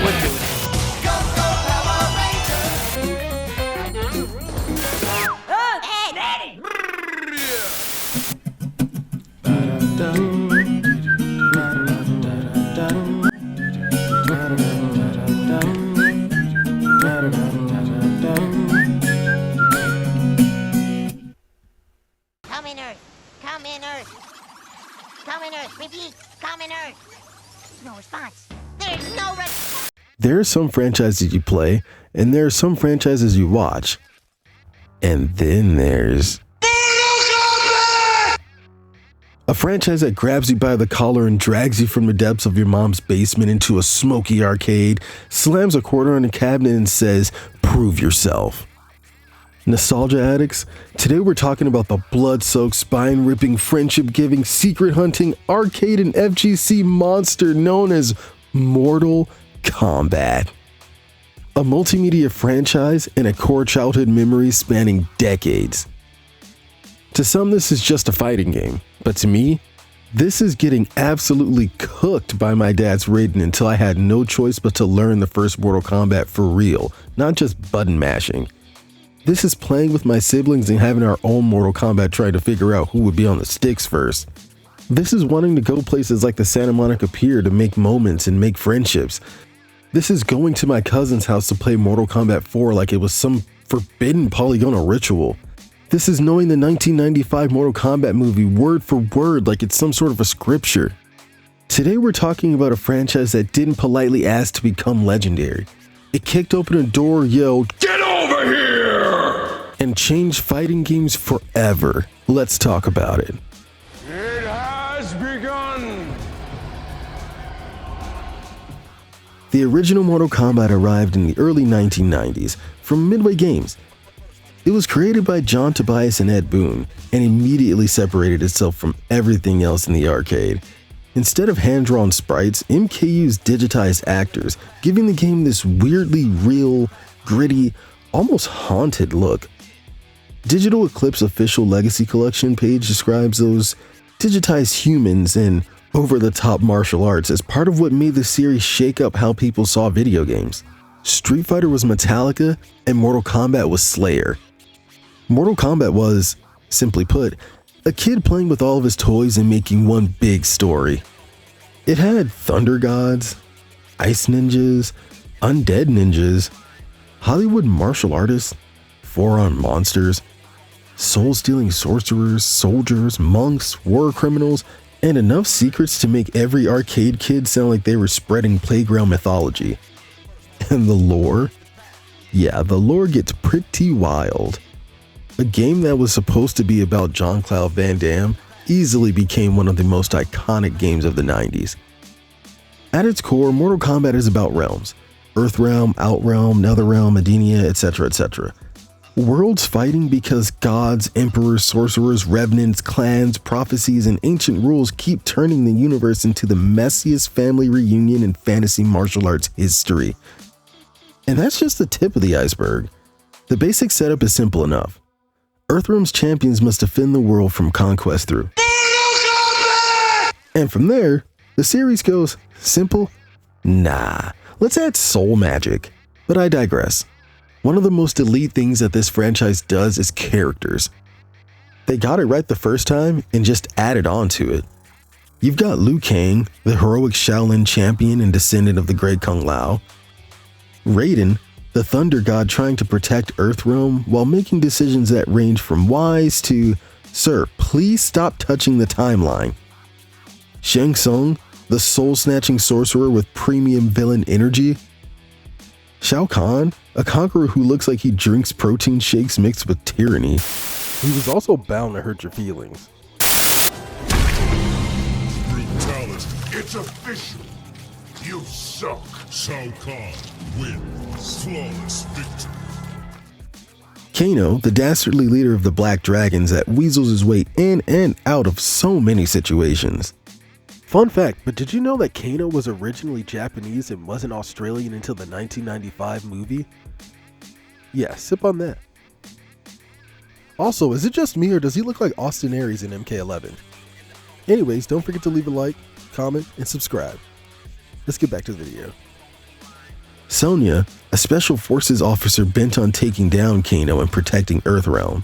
We're doing it. Come in Earth. Come in Earth. Come in Earth. Repeat. Come in Earth. No response. There's no response. There are some franchises you play, and there are some franchises you watch. And then there's a franchise that grabs you by the collar and drags you from the depths of your mom's basement into a smoky arcade, slams a quarter on a cabinet and says, "Prove yourself." Nostalgia addicts, today we're talking about the blood-soaked, spine-ripping, friendship-giving, secret-hunting, arcade and FGC monster known as Mortal Kombat. A multimedia franchise and a core childhood memory spanning decades. To some, this is just a fighting game, but to me, this is getting absolutely cooked by my dad's rating until I had no choice but to learn the first Mortal Kombat for real, not just button mashing. This is playing with my siblings and having our own Mortal Kombat trying to figure out who would be on the sticks first. This is wanting to go places like the Santa Monica Pier to make moments and make friendships. This is going to my cousin's house to play Mortal Kombat 4 like it was some forbidden polygonal ritual. This is knowing the 1995 Mortal Kombat movie word for word like it's some sort of a scripture. Today we're talking about a franchise that didn't politely ask to become legendary. It kicked open a door, yelled, "Get over here!" and changed fighting games forever. Let's talk about it. It has begun! The original Mortal Kombat arrived in the early 1990s from Midway Games. It was created by John Tobias and Ed Boon and immediately separated itself from everything else in the arcade. Instead of hand-drawn sprites, MK used digitized actors, giving the game this weirdly real, gritty, almost haunted look. Digital Eclipse official Legacy Collection page describes those digitized humans and over-the-top martial arts as part of what made the series shake up how people saw video games. Street Fighter was Metallica and Mortal Kombat was Slayer. Mortal Kombat was, simply put, a kid playing with all of his toys and making one big story. It had thunder gods, ice ninjas, undead ninjas, Hollywood martial artists, four-armed monsters, soul-stealing sorcerers, soldiers, monks, war criminals, and enough secrets to make every arcade kid sound like they were spreading playground mythology. And the lore? Yeah, the lore gets pretty wild. A game that was supposed to be about Jean-Claude Van Damme easily became one of the most iconic games of the 90s. At its core, Mortal Kombat is about realms. Earthrealm, Outrealm, Netherrealm, Edenia, etc., etc. Worlds fighting because gods, emperors, sorcerers, revenants, clans, prophecies, and ancient rules keep turning the universe into the messiest family reunion in fantasy martial arts history. And that's just the tip of the iceberg. The basic setup is simple enough. Earthrealm's champions must defend the world from conquest through. And from there, the series goes, simple? Nah, let's add soul magic. But I digress. One of the most elite things that this franchise does is characters. They got it right the first time and just added on to it. You've got Liu Kang, the heroic Shaolin champion and descendant of the great Kung Lao. Raiden, the thunder god trying to protect Earthrealm while making decisions that range from wise to, "Sir, please stop touching the timeline." Shang Tsung, the soul-snatching sorcerer with premium villain energy. Shao Kahn, a conqueror who looks like he drinks protein shakes mixed with tyranny. He was also bound to hurt your feelings. Brutality. It's official. You suck. Shao Kahn wins. Flawless victory. Kano, the dastardly leader of the Black Dragons that weasels his way in and out of so many situations. Fun fact, but did you know that Kano was originally Japanese and wasn't Australian until the 1995 movie? Yeah, sip on that. Also, is it just me or does he look like Austin Aries in MK11? Anyways, don't forget to leave a like, comment, and subscribe. Let's get back to the video. Sonya, a special forces officer bent on taking down Kano and protecting Earthrealm.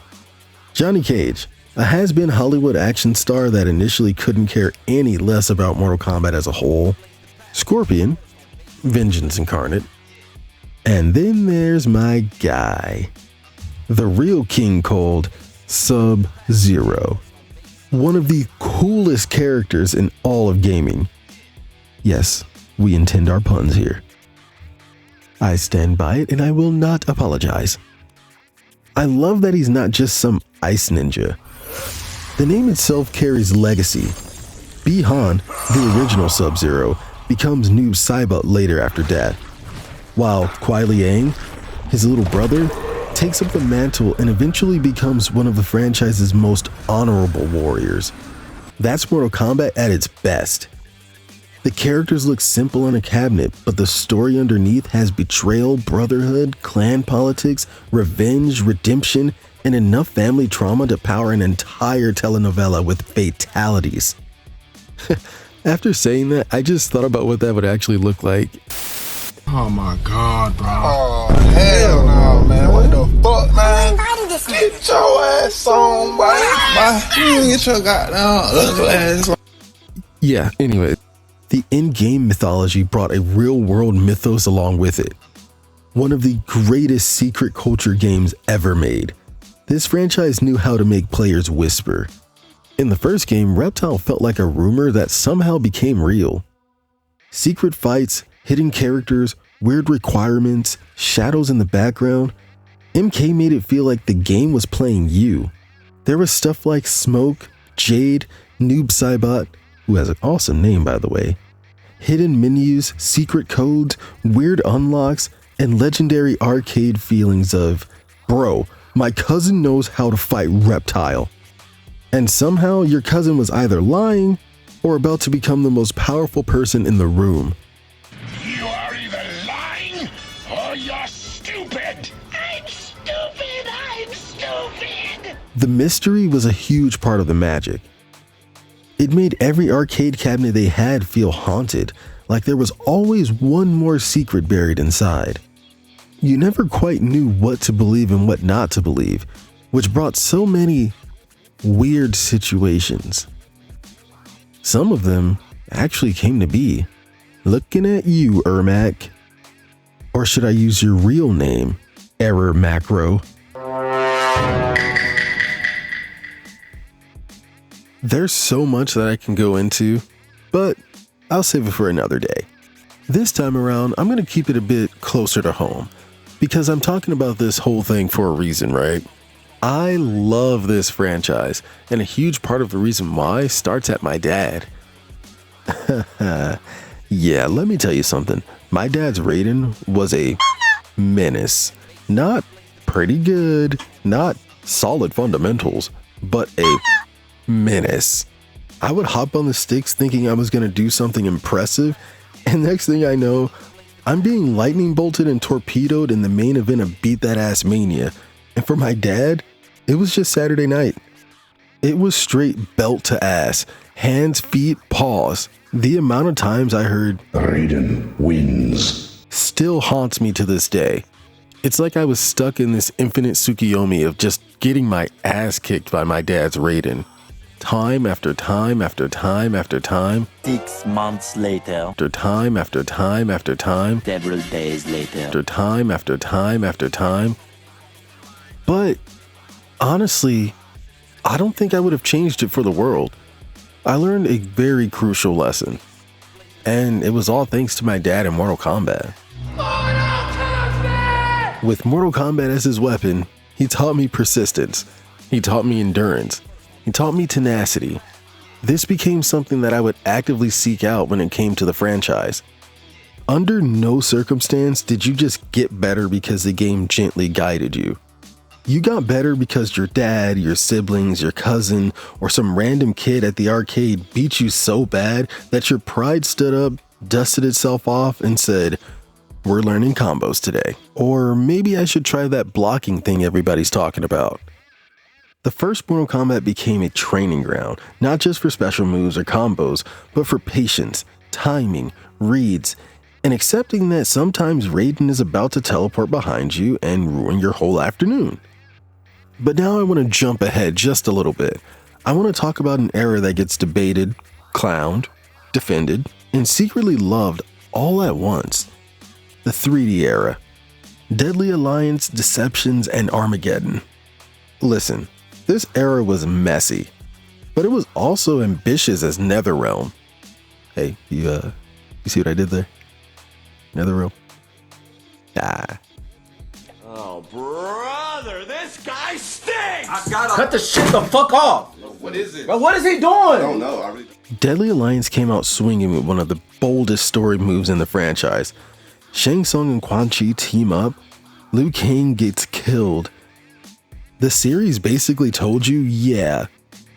Johnny Cage, a has-been Hollywood action star that initially couldn't care any less about Mortal Kombat as a whole. Scorpion, vengeance incarnate. And then there's my guy, the real King Cold, Sub-Zero. One of the coolest characters in all of gaming. Yes, we intend our puns here. I stand by it and I will not apologize. I love that he's not just some ice ninja. The name itself carries legacy. Bi-Han, the original Sub-Zero, becomes Noob Saibot later after death, while Kuai Liang, his little brother, takes up the mantle and eventually becomes one of the franchise's most honorable warriors. That's Mortal Kombat at its best. The characters look simple on a cabinet, but the story underneath has betrayal, brotherhood, clan politics, revenge, redemption, and enough family trauma to power an entire telenovela with fatalities. After saying that, I just thought about what that would actually look like. Oh my god, bro. Oh, hell no, man. What the fuck, man? Get your ass on, boy. You get your goddamn ugly ass on. Yeah, anyway. The in-game mythology brought a real-world mythos along with it. One of the greatest secret culture games ever made. This franchise knew how to make players whisper. In the first game, Reptile felt like a rumor that somehow became real. Secret fights, hidden characters, weird requirements, shadows in the background. MK made it feel like the game was playing you. There was stuff like Smoke, Jade, Noob Saibot, who has an awesome name by the way, hidden menus, secret codes, weird unlocks, and legendary arcade feelings of, bro, my cousin knows how to fight Reptile. And somehow your cousin was either lying or about to become the most powerful person in the room. You are either lying or you're stupid. I'm stupid! I'm stupid! The mystery was a huge part of the magic. It made every arcade cabinet they had feel haunted, like there was always one more secret buried inside. You never quite knew what to believe and what not to believe, which brought so many weird situations. Some of them actually came to be. Looking at you, Ermac. Or should I use your real name, Error Macro? There's so much that I can go into, but I'll save it for another day. This time around, I'm going to keep it a bit closer to home, because I'm talking about this whole thing for a reason, right? I love this franchise, and a huge part of the reason why starts at my dad. Yeah, let me tell you something. My dad's Raiden was a menace. Not pretty good, not solid fundamentals, but a menace. I would hop on the sticks thinking I was going to do something impressive, and next thing I know, I'm being lightning bolted and torpedoed in the main event of Beat That Ass Mania. And for my dad, it was just Saturday night. It was straight belt to ass, hands, feet, paws. The amount of times I heard Raiden wins still haunts me to this day. It's like I was stuck in this infinite Tsukiyomi of just getting my ass kicked by my dad's Raiden. Time after time after time after time. 6 months later. After time after time after time. Several days later. After time after time after time. But honestly, I don't think I would have changed it for the world. I learned a very crucial lesson. And it was all thanks to my dad in Mortal Kombat. With Mortal Kombat as his weapon, he taught me persistence. He taught me endurance. He taught me tenacity. This became something that I would actively seek out when it came to the franchise. Under no circumstance did you just get better because the game gently guided you. You got better because your dad, your siblings, your cousin, or some random kid at the arcade beat you so bad that your pride stood up, dusted itself off, and said, "We're learning combos today." Or maybe I should try that blocking thing everybody's talking about. The first Mortal Kombat became a training ground, not just for special moves or combos, but for patience, timing, reads, and accepting that sometimes Raiden is about to teleport behind you and ruin your whole afternoon. But now I want to jump ahead just a little bit. I want to talk about an era that gets debated, clowned, defended, and secretly loved all at once. The 3D era. Deadly Alliance, Deceptions, and Armageddon. Listen, this era was messy, but it was also ambitious as NetherRealm. Hey, you see what I did there? NetherRealm? Oh, brother, this guy stinks! I gotta cut the shit the fuck off. What is it? But what is he doing? I don't know. I really... Deadly Alliance came out swinging with one of the boldest story moves in the franchise. Shang Tsung and Quan Chi team up. Liu Kang gets killed. The series basically told you, yeah,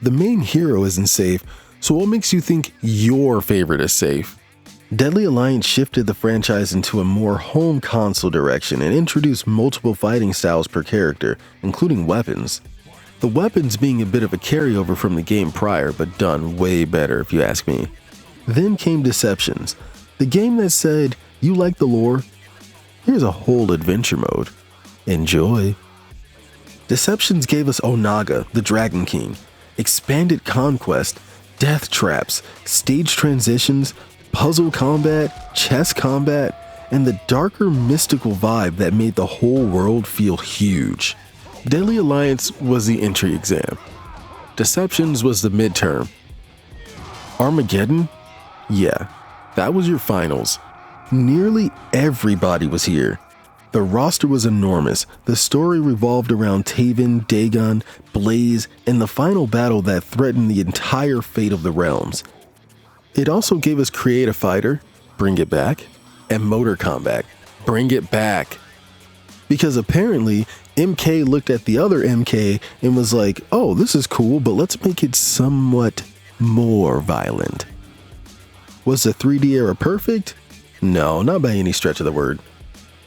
the main hero isn't safe, so what makes you think your favorite is safe? Deadly Alliance shifted the franchise into a more home console direction and introduced multiple fighting styles per character, including weapons. The weapons being a bit of a carryover from the game prior, but done way better if you ask me. Then came Deceptions, the game that said, you like the lore? Here's a whole adventure mode. Enjoy. Deceptions gave us Onaga, the Dragon King, expanded conquest, death traps, stage transitions, puzzle combat, chess combat, and the darker mystical vibe that made the whole world feel huge. Deadly Alliance was the entry exam. Deceptions was the midterm. Armageddon? Yeah, that was your finals. Nearly everybody was here. The roster was enormous. The story revolved around Taven, Dagon, Blaze, and the final battle that threatened the entire fate of the realms. It also gave us Create Fighter, Bring It Back, and Mortal Kombat, Bring It Back. Because apparently, MK looked at the other MK and was like, oh, this is cool, but let's make it somewhat more violent. Was the 3D era perfect? No, not by any stretch of the word.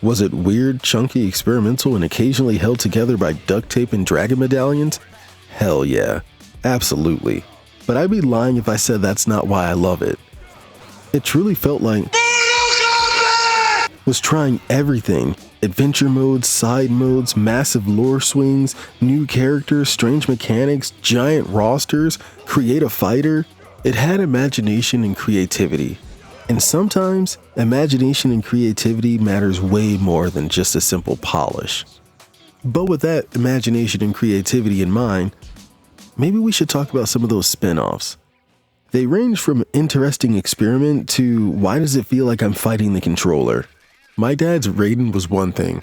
Was it weird, chunky, experimental, and occasionally held together by duct tape and dragon medallions? Hell yeah, absolutely. But I'd be lying if I said that's not why I love it. It truly felt like was trying everything. Adventure modes, side modes, massive lore swings, new characters, strange mechanics, giant rosters, create a fighter. It had imagination and creativity. And sometimes, imagination and creativity matters way more than just a simple polish. But with that imagination and creativity in mind, maybe we should talk about some of those spin-offs. They range from interesting experiment to why does it feel like I'm fighting the controller? My dad's Raiden was one thing,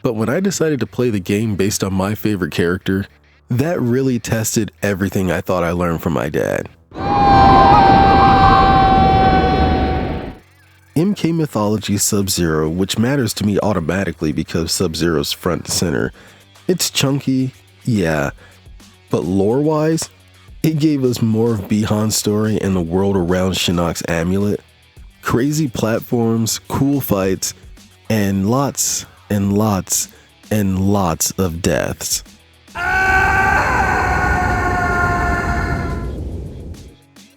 but when I decided to play the game based on my favorite character, that really tested everything I thought I learned from my dad. MK Mythology Sub-Zero, which matters to me automatically because Sub-Zero's front and center. It's chunky, yeah, but lore-wise, it gave us more of Bihan's story and the world around Shinnok's amulet. Crazy platforms, cool fights, and lots and lots and lots of deaths.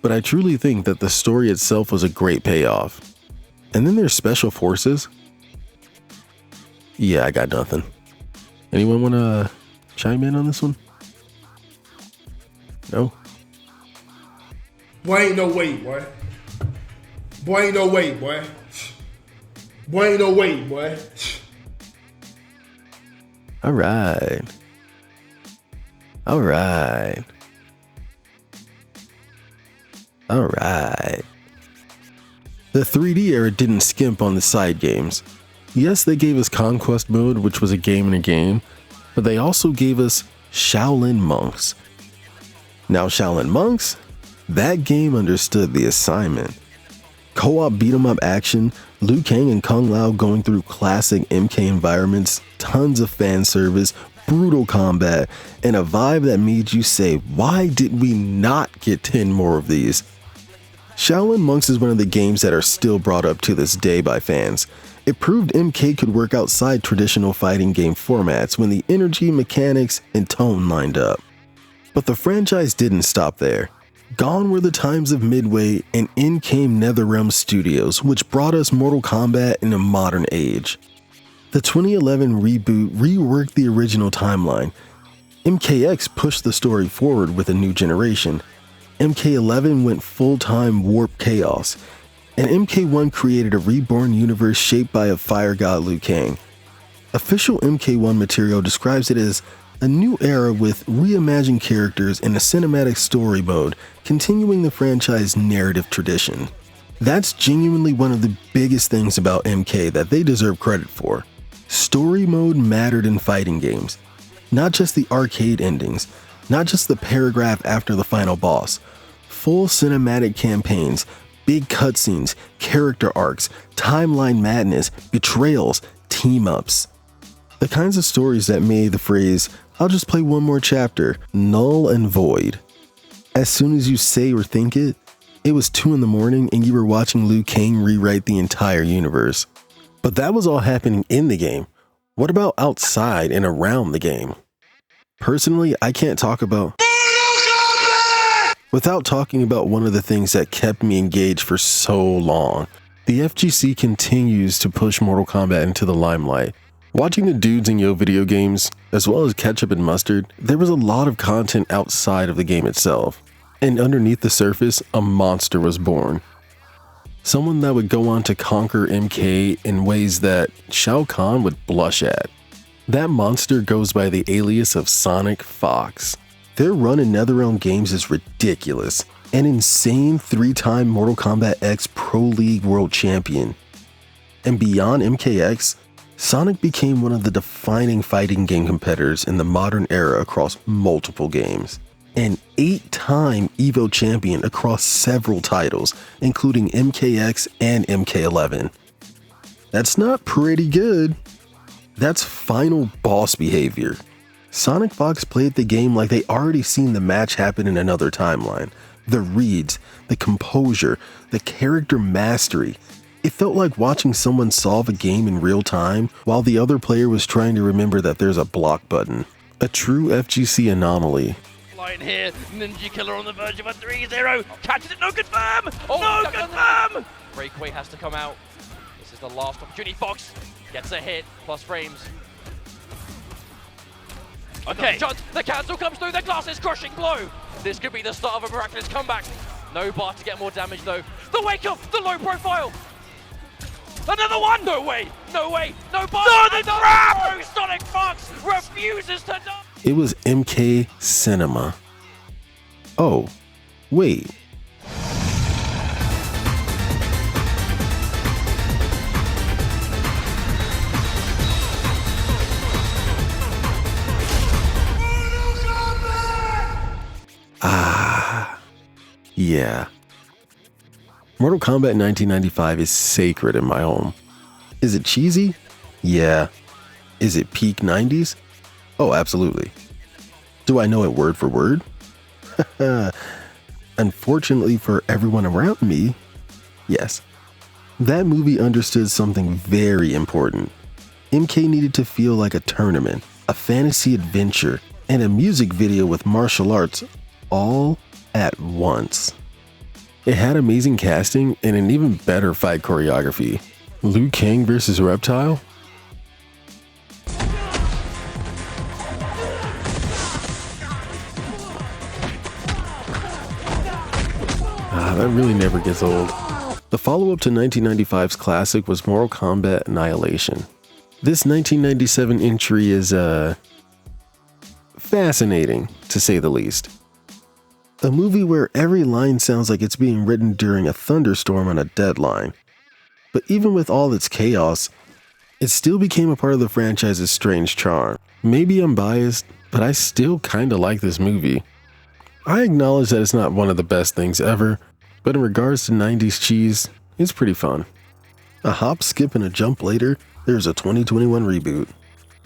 But I truly think that the story itself was a great payoff. And then there's Special Forces. Yeah, I got nothing. Anyone want to chime in on this one? No? Boy, ain't no way, boy. Boy, ain't no way, boy. Boy, ain't no way, boy. All right. All right. All right. The 3D era didn't skimp on the side games. Yes, they gave us Conquest Mode, which was a game in a game, but they also gave us Shaolin Monks. Now, Shaolin Monks, that game understood the assignment. Co-op beat-em-up action, Liu Kang and Kung Lao going through classic MK environments, tons of fan service, brutal combat, and a vibe that made you say, why did we not get 10 more of these? Shaolin Monks is one of the games that are still brought up to this day by fans. It proved MK could work outside traditional fighting game formats when the energy, mechanics, and tone lined up. But the franchise didn't stop there. Gone were the times of Midway, and in came NetherRealm Studios, which brought us Mortal Kombat in a modern age. The 2011 reboot reworked the original timeline. MKX pushed the story forward with a new generation. MK11 went full-time warp chaos, and MK1 created a reborn universe shaped by a fire god Liu Kang. Official MK1 material describes it as a new era with reimagined characters and a cinematic story mode, continuing the franchise narrative tradition. That's genuinely one of the biggest things about MK that they deserve credit for. Story mode mattered in fighting games. Not just the arcade endings, not just the paragraph after the final boss. Full cinematic campaigns, big cutscenes, character arcs, timeline madness, betrayals, team-ups. The kinds of stories that made the phrase, "I'll just play one more chapter," null and void. As soon as you say or think it, it was 2 in the morning and you were watching Liu Kang rewrite the entire universe. But that was all happening in the game. What about outside and around the game? Personally, I can't talk about without talking about one of the things that kept me engaged for so long. The FGC continues to push Mortal Kombat into the limelight. Watching the dudes in Yo video games, as well as Ketchup and Mustard, there was a lot of content outside of the game itself. And underneath the surface, a monster was born. Someone that would go on to conquer MK in ways that Shao Kahn would blush at. That monster goes by the alias of Sonic Fox. Their run in NetherRealm games is ridiculous. An insane 3-time Mortal Kombat X Pro League World Champion. And beyond MKX, Sonic became one of the defining fighting game competitors in the modern era across multiple games. An 8-time EVO champion across several titles, including MKX and MK11. That's not pretty good. That's final boss behavior. Sonic Fox played the game like they already seen the match happen in another timeline. The reads, the composure, the character mastery. It felt like watching someone solve a game in real time while the other player was trying to remember that there's a block button. A true FGC anomaly. Line here, Ninja Killer on the verge of a 3-0. Catches it, no confirm! No confirm! Breakaway has to come out. This is the last opportunity. Fox gets a hit, plus frames. Okay, the cancel comes through, the glass is crushing blow. This could be the start of a miraculous comeback. No bar to get more damage though. The wake up, the low profile. Another one! No way! No way! No bar! No, the trap! No, Sonic Fox refuses to die! It was MK Cinema. Oh, wait. Yeah. Mortal Kombat 1995 is sacred in my home. Is it cheesy? Yeah. Is it peak 90s? Oh, absolutely. Do I know it word for word? Unfortunately for everyone around me, yes. That movie understood something very important. MK needed to feel like a tournament, a fantasy adventure, and a music video with martial arts all at once. It had amazing casting and an even better fight choreography. Liu Kang versus Reptile? That really never gets old. The follow-up to 1995's classic was Mortal Kombat Annihilation. This 1997 entry is, fascinating, to say the least. A movie where every line sounds like it's being written during a thunderstorm on a deadline. But even with all its chaos, it still became a part of the franchise's strange charm. Maybe I'm biased, but I still kinda like this movie. I acknowledge that it's not one of the best things ever, but in regards to 90s cheese, it's pretty fun. A hop, skip, and a jump later, there's a 2021 reboot.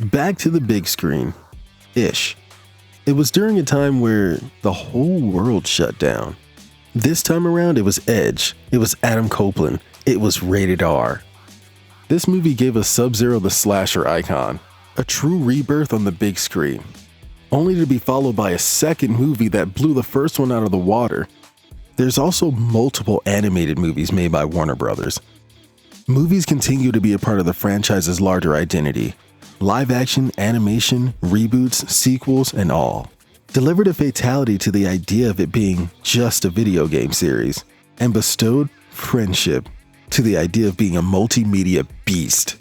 Back to the big screen. Ish. It was during a time where the whole world shut down. This time around, it was Edge. It was Adam Copeland. It was rated R. This movie gave us Sub-Zero the slasher icon. A true rebirth on the big screen. Only to be followed by a second movie that blew the first one out of the water. There's also multiple animated movies made by Warner Brothers. Movies continue to be a part of the franchise's larger identity. Live action, animation, reboots, sequels, and all delivered a fatality to the idea of it being just a video game series, and bestowed friendship to the idea of being a multimedia beast.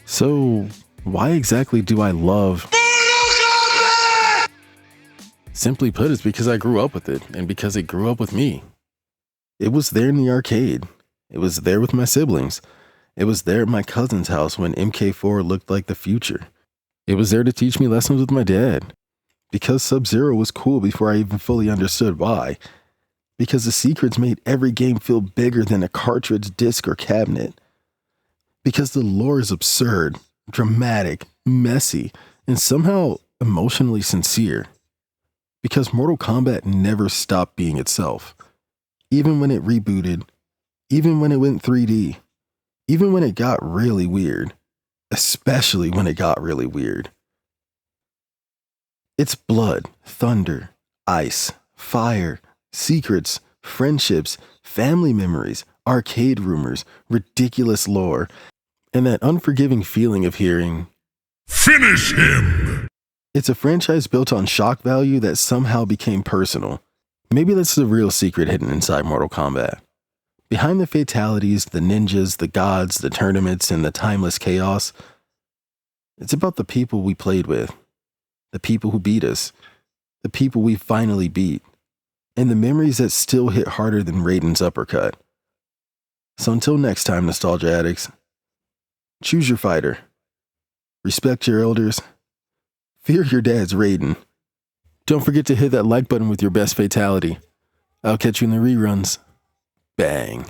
So, why exactly do I love Mortal Kombat? Simply put, it's because I grew up with it, and because it grew up with me. It was there in the arcade. It was there with my siblings. It was there at my cousin's house when MK4 looked like the future. It was there to teach me lessons with my dad. Because Sub-Zero was cool before I even fully understood why. Because the secrets made every game feel bigger than a cartridge, disc, or cabinet. Because the lore is absurd, dramatic, messy, and somehow emotionally sincere. Because Mortal Kombat never stopped being itself. Even when it rebooted, even when it went 3D, even when it got really weird, especially when it got really weird. It's blood, thunder, ice, fire, secrets, friendships, family memories, arcade rumors, ridiculous lore, and that unforgiving feeling of hearing, Finish him! It's a franchise built on shock value that somehow became personal. Maybe that's the real secret hidden inside Mortal Kombat. Behind the fatalities, the ninjas, the gods, the tournaments, and the timeless chaos, it's about the people we played with, the people who beat us, the people we finally beat, and the memories that still hit harder than Raiden's uppercut. So until next time, Nostalgia Addicts, choose your fighter, respect your elders, fear your dad's Raiden. Don't forget to hit that like button with your best fatality. I'll catch you in the reruns. Bang.